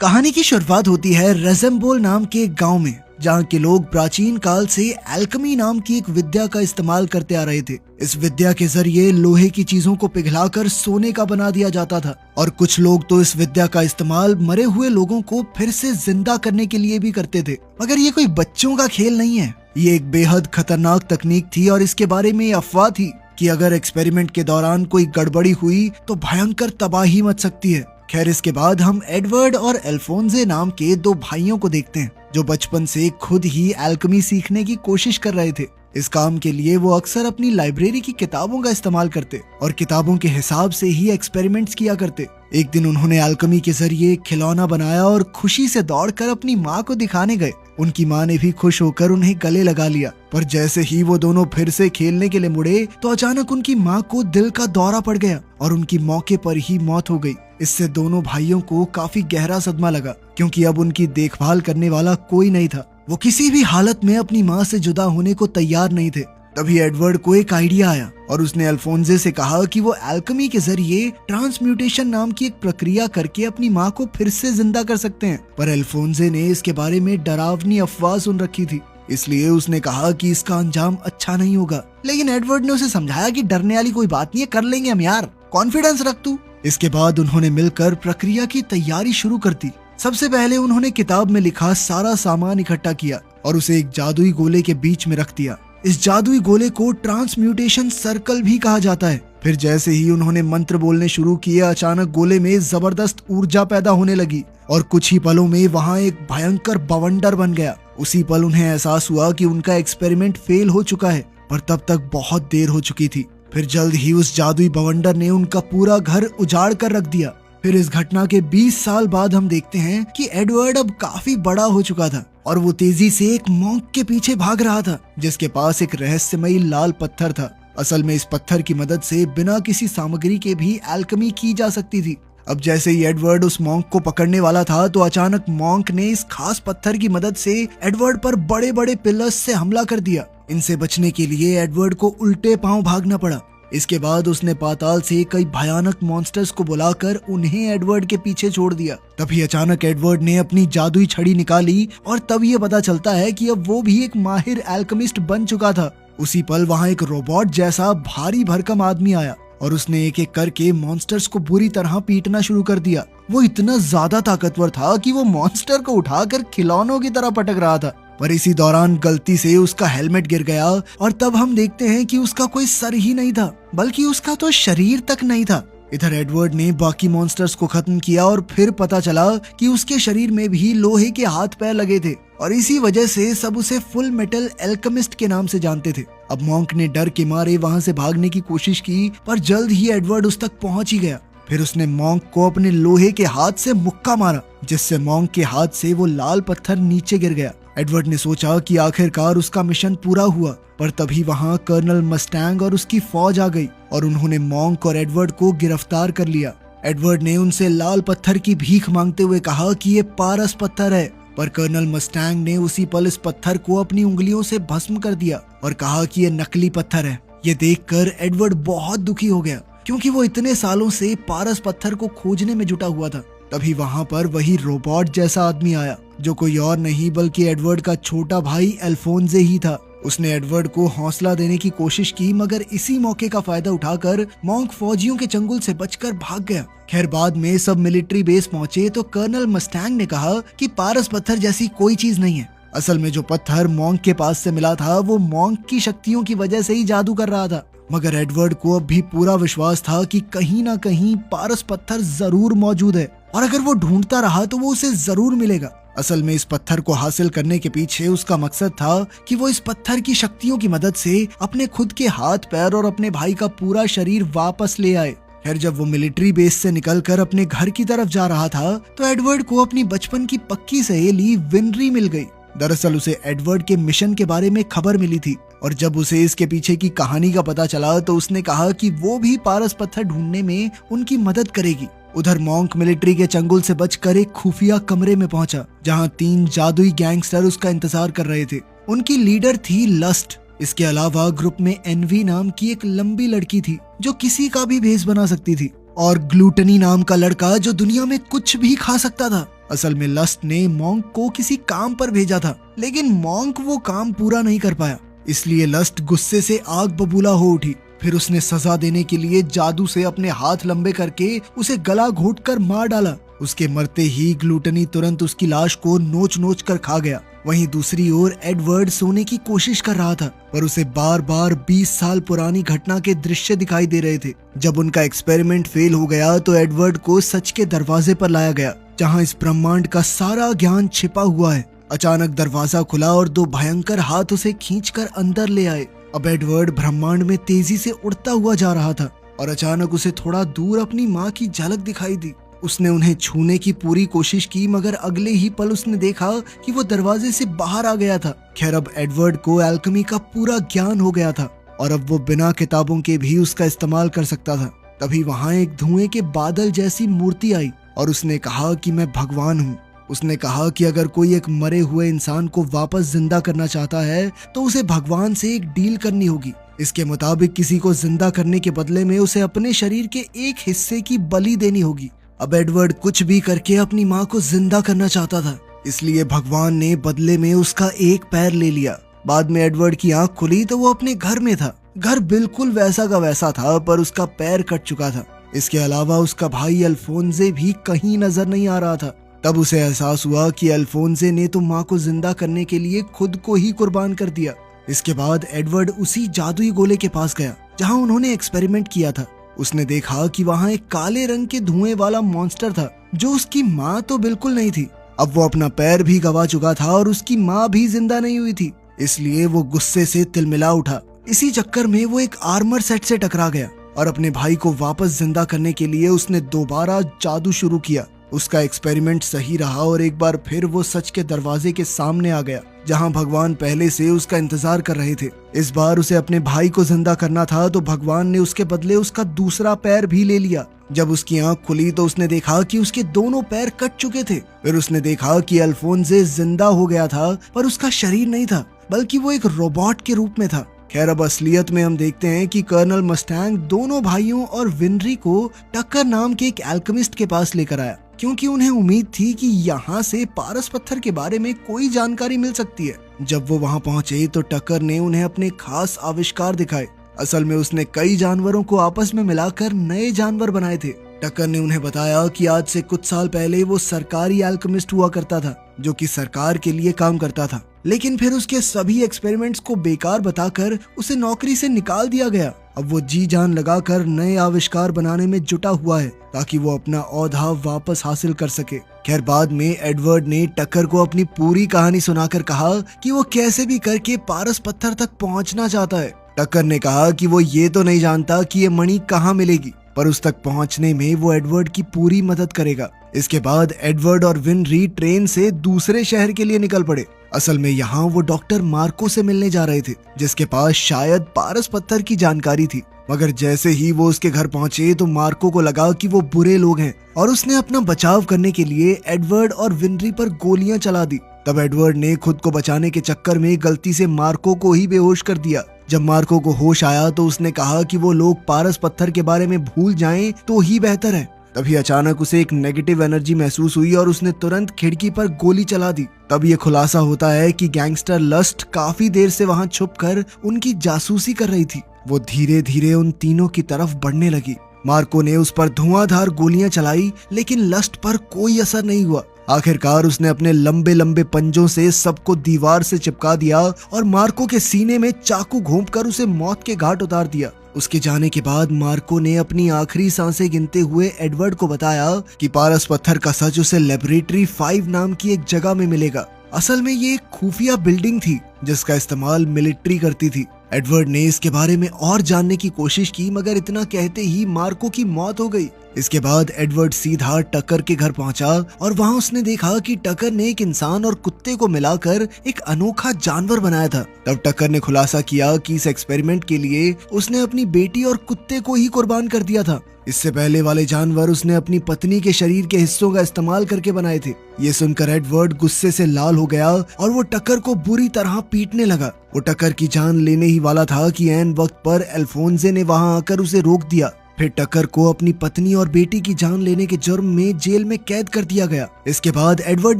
कहानी की शुरुआत होती है रज़म्बोल नाम के एक गांव में, जहां के लोग प्राचीन काल से एल्केमी नाम की एक विद्या का इस्तेमाल करते आ रहे थे। इस विद्या के जरिए लोहे की चीजों को पिघलाकर सोने का बना दिया जाता था और कुछ लोग तो इस विद्या का इस्तेमाल मरे हुए लोगों को फिर से जिंदा करने के लिए भी करते थे। मगर ये कोई बच्चों का खेल नहीं है, ये एक बेहद खतरनाक तकनीक थी और इसके बारे में अफवाह थी कि अगर एक्सपेरिमेंट के दौरान कोई गड़बड़ी हुई तो भयंकर तबाही मच सकती है। खैर, इसके बाद हम एडवर्ड और अल्फोंसे नाम के दो भाइयों को देखते हैं जो बचपन से खुद ही एल्केमी सीखने की कोशिश कर रहे थे। इस काम के लिए वो अक्सर अपनी लाइब्रेरी की किताबों का इस्तेमाल करते और किताबों के हिसाब से ही एक्सपेरिमेंट्स किया करते। एक दिन उन्होंने एल्केमी के जरिए खिलौना बनाया और खुशी से दौड़कर अपनी माँ को दिखाने गए। उनकी माँ ने भी खुश होकर उन्हें गले लगा लिया, पर जैसे ही वो दोनों फिर से खेलने के लिए मुड़े तो अचानक उनकी माँ को दिल का दौरा पड़ गया और उनकी मौके पर ही मौत हो गई। इससे दोनों भाइयों को काफी गहरा सदमा लगा, क्योंकि अब उनकी देखभाल करने वाला कोई नहीं था। वो किसी भी हालत में अपनी माँ से जुदा होने को तैयार नहीं थे। तभी एडवर्ड को एक आइडिया आया और उसने अल्फोंसे से कहा कि वो एल्केमी के जरिए ट्रांसम्यूटेशन नाम की एक प्रक्रिया करके अपनी माँ को फिर से जिंदा कर सकते हैं। पर अल्फोंसे ने इसके बारे में डरावनी अफवाह सुन रखी थी, इसलिए उसने कहा कि इसका अंजाम अच्छा नहीं होगा। लेकिन एडवर्ड ने उसे समझाया कि डरने वाली कोई बात नहीं है, कर लेंगे हम यार, कॉन्फिडेंस रख तू। इसके बाद उन्होंने मिलकर प्रक्रिया की तैयारी शुरू कर दी। सबसे पहले उन्होंने किताब में लिखा सारा सामान इकट्ठा किया और उसे एक जादुई गोले के बीच में रख दिया। इस जादुई गोले को ट्रांसम्यूटेशन सर्कल भी कहा जाता है। फिर जैसे ही उन्होंने मंत्र बोलने शुरू किए, अचानक गोले में जबरदस्त ऊर्जा पैदा होने लगी और कुछ ही पलों में वहाँ एक भयंकर बवंडर बन गया। उसी पल उन्हें एहसास हुआ कि उनका एक्सपेरिमेंट फेल हो चुका है, पर तब तक बहुत देर हो चुकी थी। फिर जल्द ही उस जादुई बवंडर ने उनका पूरा घर उजाड़ कर रख दिया। फिर इस घटना के 20 साल बाद हम देखते हैं कि एडवर्ड अब काफी बड़ा हो चुका था और वो तेजी से एक मॉन्क के पीछे भाग रहा था जिसके पास एक रहस्यमयी लाल पत्थर था। असल में इस पत्थर की मदद से बिना किसी सामग्री के भी एल्केमी की जा सकती थी। अब जैसे ही एडवर्ड उस मॉन्क को पकड़ने वाला था तो अचानक मॉन्क ने इस खास पत्थर की मदद से एडवर्ड पर बड़े बड़े पिलर्स से हमला कर दिया। इनसे बचने के लिए एडवर्ड को उल्टे पांव भागना पड़ा। इसके बाद उसने पाताल से कई भयानक मॉन्स्टर्स को बुलाकर उन्हें एडवर्ड के पीछे छोड़ दिया। तभी अचानक एडवर्ड ने अपनी जादुई छड़ी निकाली और तब ये पता चलता है कि अब वो भी एक माहिर एल्केमिस्ट बन चुका था। उसी पल वहाँ एक रोबोट जैसा भारी भरकम आदमी आया और उसने एक एक करके मॉन्स्टर्स को बुरी तरह पीटना शुरू कर दिया। वो इतना ज्यादा ताकतवर था कि वो मॉन्स्टर को उठाकर खिलौनों की तरह पटक रहा था। पर इसी दौरान गलती से उसका हेलमेट गिर गया और तब हम देखते हैं कि उसका कोई सर ही नहीं था, बल्कि उसका तो शरीर तक नहीं था। इधर एडवर्ड ने बाकी मॉन्स्टर्स को खत्म किया और फिर पता चला कि उसके शरीर में भी लोहे के हाथ पैर लगे थे और इसी वजह से सब उसे फुल मेटल एल्केमिस्ट के नाम से जानते थे। अब मॉन्क ने डर के मारे वहाँ से भागने की कोशिश की, पर जल्द ही एडवर्ड उस तक पहुँच ही गया। फिर उसने मॉन्क को अपने लोहे के हाथ से मुक्का मारा, जिससे मॉन्क के हाथ से वो लाल पत्थर नीचे गिर गया। एडवर्ड ने सोचा कि आखिरकार उसका मिशन पूरा हुआ, पर तभी वहाँ कर्नल मस्टैंग और उसकी फौज आ गई और उन्होंने मॉन्क और एडवर्ड को गिरफ्तार कर लिया। एडवर्ड ने उनसे लाल पत्थर की भीख मांगते हुए कहा कि ये पारस पत्थर है, पर कर्नल मस्टैंग ने उसी पल इस पत्थर को अपनी उंगलियों से भस्म कर दिया और कहा कि ये नकली पत्थर है। ये देखकर एडवर्ड बहुत दुखी हो गया, क्योंकि वो इतने सालों से पारस पत्थर को खोजने में जुटा हुआ था। तभी वहाँ पर वही रोबोट जैसा आदमी आया, जो कोई और नहीं बल्कि एडवर्ड का छोटा भाई अल्फोंसे ही था। उसने एडवर्ड को हौसला देने की कोशिश की, मगर इसी मौके का फायदा उठाकर मॉन्क फौजियों के चंगुल से बचकर भाग गया। खैर, बाद में सब मिलिट्री बेस पहुंचे तो कर्नल मस्टैंग ने कहा कि पारस पत्थर जैसी कोई चीज नहीं है। असल में जो पत्थर मॉन्क के पास से मिला था वो मॉन्क की शक्तियों की वजह से ही जादू कर रहा था। मगर एडवर्ड को अब भी पूरा विश्वास था कि कहीं ना कहीं पारस पत्थर जरूर मौजूद है और अगर वो ढूंढता रहा तो वो उसे जरूर मिलेगा। असल में इस पत्थर को हासिल करने के पीछे उसका मकसद था कि वो इस पत्थर की शक्तियों की मदद से अपने खुद के हाथ पैर और अपने भाई का पूरा शरीर वापस ले आए। फिर जब वो मिलिट्री बेस से निकलकर अपने घर की तरफ जा रहा था तो एडवर्ड को अपनी बचपन की पक्की सहेली विनरी मिल गई। दरअसल उसे एडवर्ड के मिशन के बारे में खबर मिली थी और जब उसे इसके पीछे की कहानी का पता चला तो उसने कहा कि वो भी पारस पत्थर ढूंढने में उनकी मदद करेगी। उधर मॉन्क मिलिट्री के चंगुल से बचकर एक खुफिया कमरे में पहुंचा, जहां 3 जादुई गैंगस्टर उसका इंतजार कर रहे थे। उनकी लीडर थी लस्ट। इसके अलावा ग्रुप में एनवी नाम की एक लंबी लड़की थी जो किसी का भी भेष बना सकती थी और ग्लूटनी नाम का लड़का जो दुनिया में कुछ भी खा सकता था। असल में लस्ट ने मॉन्क को किसी काम पर भेजा था, लेकिन मॉन्क वो काम पूरा नहीं कर पाया। इसलिए लस्ट गुस्से से आग बबूला हो उठी। फिर उसने सजा देने के लिए जादू से अपने हाथ लंबे करके उसे गला घोंटकर मार डाला। उसके मरते ही ग्लूटनी तुरंत उसकी लाश को नोच नोच कर खा गया। वहीं दूसरी ओर एडवर्ड सोने की कोशिश कर रहा था, पर उसे बार बार 20 साल पुरानी घटना के दृश्य दिखाई दे रहे थे। जब उनका एक्सपेरिमेंट फेल हो गया तो एडवर्ड को सच के दरवाजे पर लाया गया, जहां इस ब्रह्मांड का सारा ज्ञान छिपा हुआ है। अचानक दरवाजा खुला और 2 भयंकर हाथ उसे खींचकर अंदर ले आए। अब एडवर्ड ब्रह्मांड में तेजी से उड़ता हुआ जा रहा था और अचानक उसे थोड़ा दूर अपनी माँ की झलक दिखाई दी। उसने उन्हें छूने की पूरी कोशिश की, मगर अगले ही पल उसने देखा कि वो दरवाजे से बाहर आ गया था। खैर, अब एडवर्ड को एल्केमी का पूरा ज्ञान हो गया था और अब वो बिना किताबों के भी उसका इस्तेमाल कर सकता था। तभी वहां एक धुएं के बादल जैसी मूर्ति आई और उसने कहा कि मैं भगवान हूँ। उसने कहा कि अगर कोई एक मरे हुए इंसान को वापस जिंदा करना चाहता है तो उसे भगवान से एक डील करनी होगी। इसके मुताबिक किसी को जिंदा करने के बदले में उसे अपने शरीर के एक हिस्से की बलि देनी होगी। अब एडवर्ड कुछ भी करके अपनी माँ को जिंदा करना चाहता था, इसलिए भगवान ने बदले में उसका एक पैर ले लिया। बाद में एडवर्ड की आंख खुली तो वो अपने घर में था। घर बिल्कुल वैसा का वैसा था, पर उसका पैर कट चुका था। इसके अलावा उसका भाई अल्फोंसे भी कहीं नजर नहीं आ रहा था। तब उसे एहसास हुआ कि अल्फोंसे ने तो माँ को जिंदा करने के लिए खुद को ही कुर्बान कर दिया। इसके बाद एडवर्ड उसी जादुई गोले के पास गया जहाँ उन्होंने एक्सपेरिमेंट किया था। उसने देखा कि वहाँ एक काले रंग के धुएं वाला मॉन्स्टर था, जो उसकी माँ तो बिल्कुल नहीं थी। अब वो अपना पैर भी गवा चुका था और उसकी माँ भी जिंदा नहीं हुई थी, इसलिए वो गुस्से से तिलमिला उठा। इसी चक्कर में वो एक आर्मर सेट से टकरा गया और अपने भाई को वापस जिंदा करने के लिए उसने दोबारा जादू शुरू किया। उसका एक्सपेरिमेंट सही रहा और एक बार फिर वो सच के दरवाजे के सामने आ गया, जहां भगवान पहले से उसका इंतजार कर रहे थे। इस बार उसे अपने भाई को जिंदा करना था, तो भगवान ने उसके बदले उसका दूसरा पैर भी ले लिया। जब उसकी आंख खुली तो उसने देखा कि उसके दोनों पैर कट चुके थे। फिर उसने देखा कि अल्फोंसे जिंदा हो गया था, पर उसका शरीर नहीं था, बल्कि वो एक रोबोट के रूप में था। खैर, अब असलियत में हम देखते हैं कि कर्नल मस्टैंग दोनों भाइयों और विनरी को टक्कर नाम के एक एल्केमिस्ट के पास लेकर आया, क्योंकि उन्हें उम्मीद थी कि यहाँ से पारस पत्थर के बारे में कोई जानकारी मिल सकती है। जब वो वहाँ पहुँचे तो टक्कर ने उन्हें अपने खास आविष्कार दिखाए। असल में उसने कई जानवरों को आपस में मिलाकर नए जानवर बनाए थे। टक्कर ने उन्हें बताया कि आज से कुछ साल पहले वो सरकारी एल्केमिस्ट हुआ करता था, जो कि सरकार के लिए काम करता था, लेकिन फिर उसके सभी एक्सपेरिमेंट्स को बेकार बताकर उसे नौकरी से निकाल दिया गया। अब वो जी जान लगाकर नए आविष्कार बनाने में जुटा हुआ है, ताकि वो अपना औहदा वापस हासिल कर सके। खैर, बाद में एडवर्ड ने टक्कर को अपनी पूरी कहानी सुनाकर कहा कि वो कैसे भी करके पारस पत्थर तक पहुंचना चाहता है। टक्कर ने कहा कि वो ये तो नहीं जानता कि ये मणि कहाँ मिलेगी, पर उस तक पहुंचने में वो एडवर्ड की पूरी मदद करेगा। इसके बाद एडवर्ड और विनरी ट्रेन से दूसरे शहर के लिए निकल पड़े। असल में यहाँ वो डॉक्टर मार्को से मिलने जा रहे थे, जिसके पास शायद पारस पत्थर की जानकारी थी। मगर जैसे ही वो उसके घर पहुंचे तो मार्को को लगा कि वो बुरे लोग हैं और उसने अपना बचाव करने के लिए एडवर्ड और विनरी पर गोलियां चला दी। तब एडवर्ड ने खुद को बचाने के चक्कर में गलती से मार्को को ही बेहोश कर दिया। जब मार्को को होश आया तो उसने कहा कि वो लोग पारस पत्थर के बारे में भूल जाएं तो ही बेहतर है। तभी अचानक उसे एक नेगेटिव एनर्जी महसूस हुई और उसने तुरंत खिड़की पर गोली चला दी। तब ये खुलासा होता है कि गैंगस्टर लस्ट काफी देर से वहां छुपकर उनकी जासूसी कर रही थी। वो धीरे धीरे उन तीनों की तरफ बढ़ने लगी। मार्को ने उस पर धुआंधार गोलियां चलाई, लेकिन लस्ट पर कोई असर नहीं हुआ। आखिरकार उसने अपने लंबे लंबे पंजों से सबको दीवार से चिपका दिया और मार्को के सीने में चाकू घोंपकर उसे मौत के घाट उतार दिया। उसके जाने के बाद मार्को ने अपनी आखिरी सांसें गिनते हुए एडवर्ड को बताया कि पारस पत्थर का सच उसे लेबोरेटरी 5 नाम की एक जगह में मिलेगा। असल में ये एक खुफिया बिल्डिंग थी जिसका इस्तेमाल मिलिट्री करती थी। एडवर्ड ने इसके बारे में और जानने की कोशिश की, मगर इतना कहते ही मार्को की मौत हो गई। इसके बाद एडवर्ड सीधा टक्कर के घर पहुंचा और वहां उसने देखा कि टक्कर ने एक इंसान और कुत्ते को मिलाकर एक अनोखा जानवर बनाया था। तब टक्कर ने खुलासा किया कि इस एक्सपेरिमेंट के लिए उसने अपनी बेटी और कुत्ते को ही कुर्बान कर दिया था। इससे पहले वाले जानवर उसने अपनी पत्नी के शरीर के हिस्सों का इस्तेमाल करके बनाए थे। ये सुनकर एडवर्ड गुस्से से लाल हो गया और वो टक्कर को बुरी तरह पीटने लगा। वो टक्कर की जान लेने ही वाला था कि ऐन वक्त पर अल्फोंसे ने वहां आकर उसे रोक दिया। फिर टकर को अपनी पत्नी और बेटी की जान लेने के जुर्म में जेल में कैद कर दिया गया। इसके बाद एडवर्ड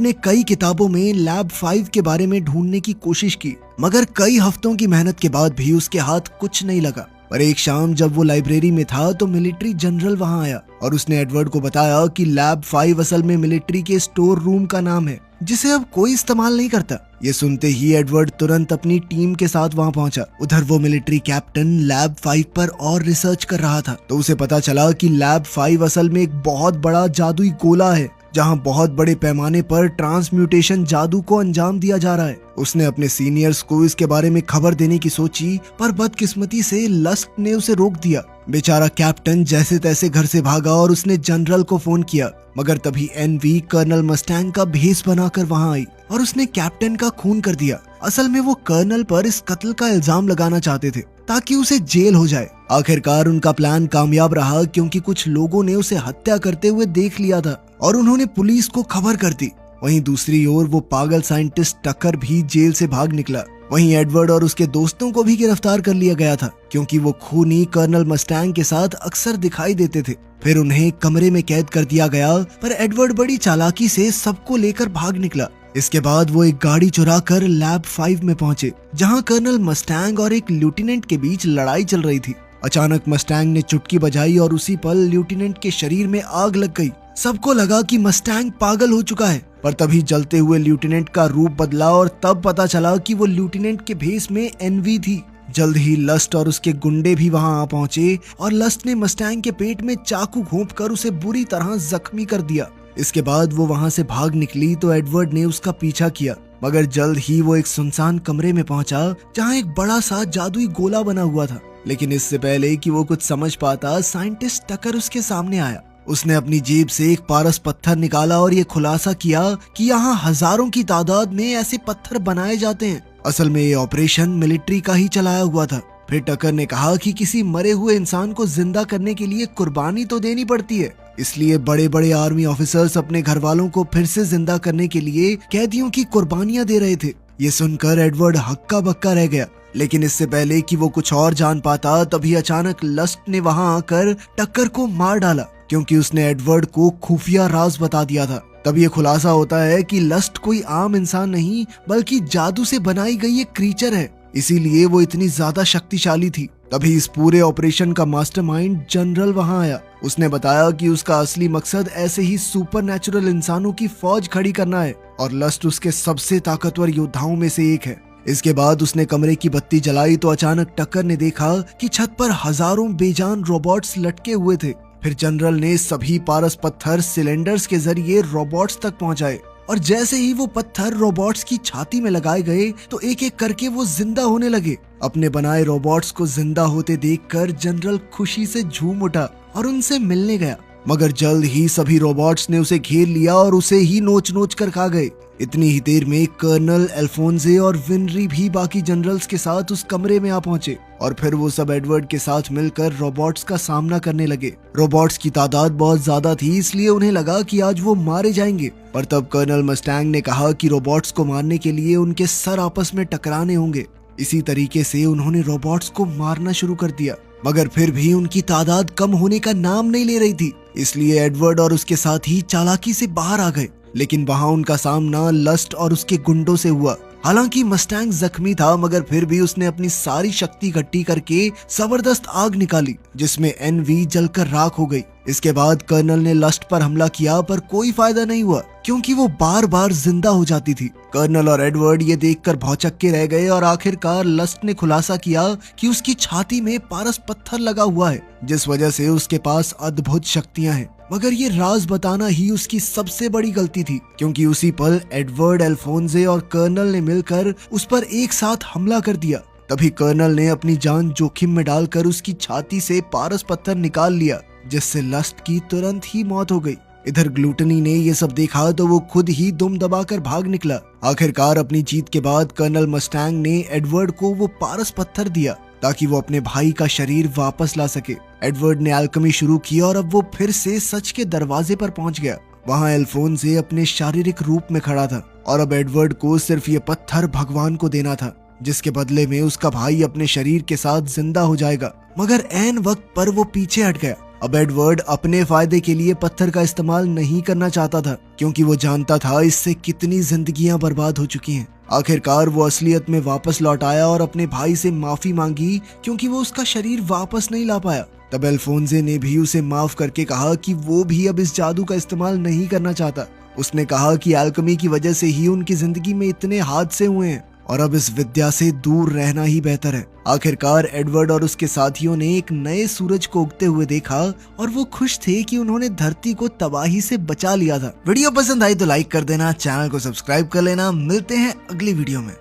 ने कई किताबों में लैब 5 के बारे में ढूंढने की कोशिश की, मगर कई हफ्तों की मेहनत के बाद भी उसके हाथ कुछ नहीं लगा। पर एक शाम जब वो लाइब्रेरी में था तो मिलिट्री जनरल वहां आया और उसने एडवर्ड को बताया कि लैब 5 असल में मिलिट्री के स्टोर रूम का नाम है, जिसे अब कोई इस्तेमाल नहीं करता। ये सुनते ही एडवर्ड तुरंत अपनी टीम के साथ वहां पहुंचा। उधर वो मिलिट्री कैप्टन लैब 5 पर और रिसर्च कर रहा था, तो उसे पता चला कि लैब 5 असल में एक बहुत बड़ा जादुई गोला है, जहां बहुत बड़े पैमाने पर ट्रांसम्यूटेशन जादू को अंजाम दिया जा रहा है। उसने अपने सीनियर्स को इसके बारे में खबर देने की सोची, पर बदकिस्मती से लस्क ने उसे रोक दिया। बेचारा कैप्टन जैसे तैसे घर से भागा और उसने जनरल को फोन किया, मगर तभी एनवी कर्नल मस्टैंग का भेष बनाकर वहां आई और उसने कैप्टन का खून कर दिया। असल में वो कर्नल पर इस कत्ल का इल्जाम लगाना चाहते थे ताकि उसे जेल हो जाए। आखिरकार उनका प्लान कामयाब रहा, क्योंकि कुछ लोगों ने उसे हत्या करते हुए देख लिया था और उन्होंने पुलिस को खबर कर दी। वहीं दूसरी ओर वो पागल साइंटिस्ट टकर भी जेल से भाग निकला। वहीं एडवर्ड और उसके दोस्तों को भी गिरफ्तार कर लिया गया था, क्योंकि वो खूनी कर्नल मस्टैंग के साथ अक्सर दिखाई देते थे। फिर उन्हें कमरे में कैद कर दिया गया, पर एडवर्ड बड़ी चालाकी से सबको लेकर भाग निकला। इसके बाद वो एक गाड़ी चुरा कर लैब 5 में पहुंचे, जहां कर्नल मस्टैंग और एक लेफ्टिनेंट के बीच लड़ाई चल रही थी। अचानक मस्टैंग ने चुटकी बजाई और उसी पल लेफ्टिनेंट के शरीर में आग लग गई। सबको लगा कि मस्टैंग पागल हो चुका है, पर तभी जलते हुए लेफ्टिनेंट का रूप बदला और तब पता चला कि वो लेफ्टिनेंट के भेष में एनवी थी। जल्द ही लस्ट और उसके गुंडे भी वहां आ पहुंचे और लस्ट ने मस्टैंग के पेट में चाकू घोंपकर उसे बुरी तरह जख्मी कर दिया। इसके बाद वो वहां से भाग निकली तो एडवर्ड ने उसका पीछा किया, मगर जल्द ही वो एक सुनसान कमरे में पहुंचा जहां एक बड़ा सा जादुई गोला बना हुआ था। लेकिन इससे पहले कि वो कुछ समझ पाता, साइंटिस्ट टकर उसके सामने आया। उसने अपनी जेब से एक पारस पत्थर निकाला और ये खुलासा किया कि यहाँ हजारों की तादाद में ऐसे पत्थर बनाए जाते हैं। असल में ये ऑपरेशन मिलिट्री का ही चलाया हुआ था। फिर टकर ने कहा कि किसी मरे हुए इंसान को जिंदा करने के लिए कुर्बानी तो देनी पड़ती है, इसलिए बड़े बड़े आर्मी ऑफिसर्स अपने घर वालों को फिर से जिंदा करने के लिए कैदियों की कुर्बानियां दे रहे थे। ये सुनकर एडवर्ड हक्का बक्का रह गया, लेकिन इससे पहले कि वो कुछ और जान पाता, तभी अचानक लस्ट ने वहां आकर टक्कर को मार डाला, क्योंकि उसने एडवर्ड को खुफिया राज बता दिया था। तब ये खुलासा होता है कि लस्ट कोई आम इंसान नहीं, बल्कि जादू से बनाई गई एक क्रीचर है, इसीलिए वो इतनी ज्यादा शक्तिशाली थी। तभी इस पूरे ऑपरेशन का मास्टरमाइंड जनरल वहां आया। उसने बताया कि उसका असली मकसद ऐसे ही सुपरनैचुरल इंसानों की फौज खड़ी करना है और लस्ट उसके सबसे ताकतवर योद्धाओं में से एक है। इसके बाद उसने कमरे की बत्ती जलाई तो अचानक टक्कर ने देखा कि छत पर हजारों बेजान रोबोट्स लटके हुए थे। फिर जनरल ने सभी पारस पत्थर सिलेंडर्स के जरिए रोबोट्स तक पहुंचाए और जैसे ही वो पत्थर रोबोट्स की छाती में लगाए गए तो एक एक करके वो जिंदा होने लगे। अपने बनाए रोबोट्स को जिंदा होते देखकर जनरल खुशी से झूम उठा और उनसे मिलने गया, मगर जल्द ही सभी रोबोट्स ने उसे घेर लिया और उसे ही नोच नोच कर खा गए। इतनी ही देर में कर्नल अल्फोंसे और विनरी भी बाकी जनरल्स के साथ उस कमरे में आ पहुंचे और फिर वो सब एडवर्ड के साथ मिलकर रोबोट्स का सामना करने लगे। रोबोट्स की तादाद बहुत ज्यादा थी, इसलिए उन्हें लगा कि आज वो मारे जाएंगे, पर तब कर्नल मस्टैंग ने कहा कि रोबोट्स को मारने के लिए उनके सर आपस में टकराने होंगे। इसी तरीके से उन्होंने रोबोट्स को मारना शुरू कर दिया, मगर फिर भी उनकी तादाद कम होने का नाम नहीं ले रही थी, इसलिए एडवर्ड और उसके साथी चालाकी से बाहर आ गए। लेकिन वहां उनका सामना लस्ट और उसके गुंडों से हुआ। हालांकि मस्टैंग जख्मी था, मगर फिर भी उसने अपनी सारी शक्ति इकट्ठी करके जबरदस्त आग निकाली, जिसमें एनवी जलकर राख हो गई। इसके बाद कर्नल ने लस्ट पर हमला किया, पर कोई फायदा नहीं हुआ, क्योंकि वो बार बार जिंदा हो जाती थी। कर्नल और एडवर्ड ये देखकर भौचक्के रह गए और आखिरकार लस्ट ने खुलासा किया कि उसकी छाती में पारस पत्थर लगा हुआ है, जिस वजह से उसके पास अद्भुत शक्तियां हैं। मगर ये राज बताना ही उसकी सबसे बड़ी गलती थी, क्योंकि उसी पल एडवर्ड, अल्फोंसे और कर्नल ने मिलकर उस पर एक साथ हमला कर दिया। तभी कर्नल ने अपनी जान जोखिम में डालकर उसकी छाती से पारस पत्थर निकाल लिया, जिससे लस्ट की तुरंत ही मौत हो गई। इधर ग्लूटनी ने ये सब देखा तो वो खुद ही दुम दबाकर भाग निकला। आखिरकार अपनी जीत के बाद कर्नल मस्टैंग ने एडवर्ड को वो पारस पत्थर दिया ताकि वो अपने भाई का शरीर वापस ला सके। एडवर्ड ने अल्केमी शुरू की और अब वो फिर से सच के दरवाजे पर पहुंच गया। वहां अल्फोंसे अपने शारीरिक रूप में खड़ा था और अब एडवर्ड को सिर्फ ये पत्थर भगवान को देना था, जिसके बदले में उसका भाई अपने शरीर के साथ जिंदा हो जाएगा। मगर ऐन वक्त पर वो पीछे हट गया। अब एडवर्ड अपने फायदे के लिए पत्थर का इस्तेमाल नहीं करना चाहता था, क्योंकि वो जानता था इससे कितनी जिंदगियां बर्बाद हो चुकी हैं। आखिरकार वो असलियत में वापस लौट आया और अपने भाई से माफी मांगी, क्योंकि वो उसका शरीर वापस नहीं ला पाया। तब अल्फोंसे ने भी उसे माफ करके कहा कि वो भी अब इस जादू का इस्तेमाल नहीं करना चाहता। उसने कहा कि एल्केमी की वजह से ही उनकी जिंदगी में इतने हादसे हुए हैं और अब इस विद्या से दूर रहना ही बेहतर है। आखिरकार एडवर्ड और उसके साथियों ने एक नए सूरज को उगते हुए देखा और वो खुश थे कि उन्होंने धरती को तबाही से बचा लिया था। वीडियो पसंद आई तो लाइक कर देना, चैनल को सब्सक्राइब कर लेना। मिलते हैं अगली वीडियो में।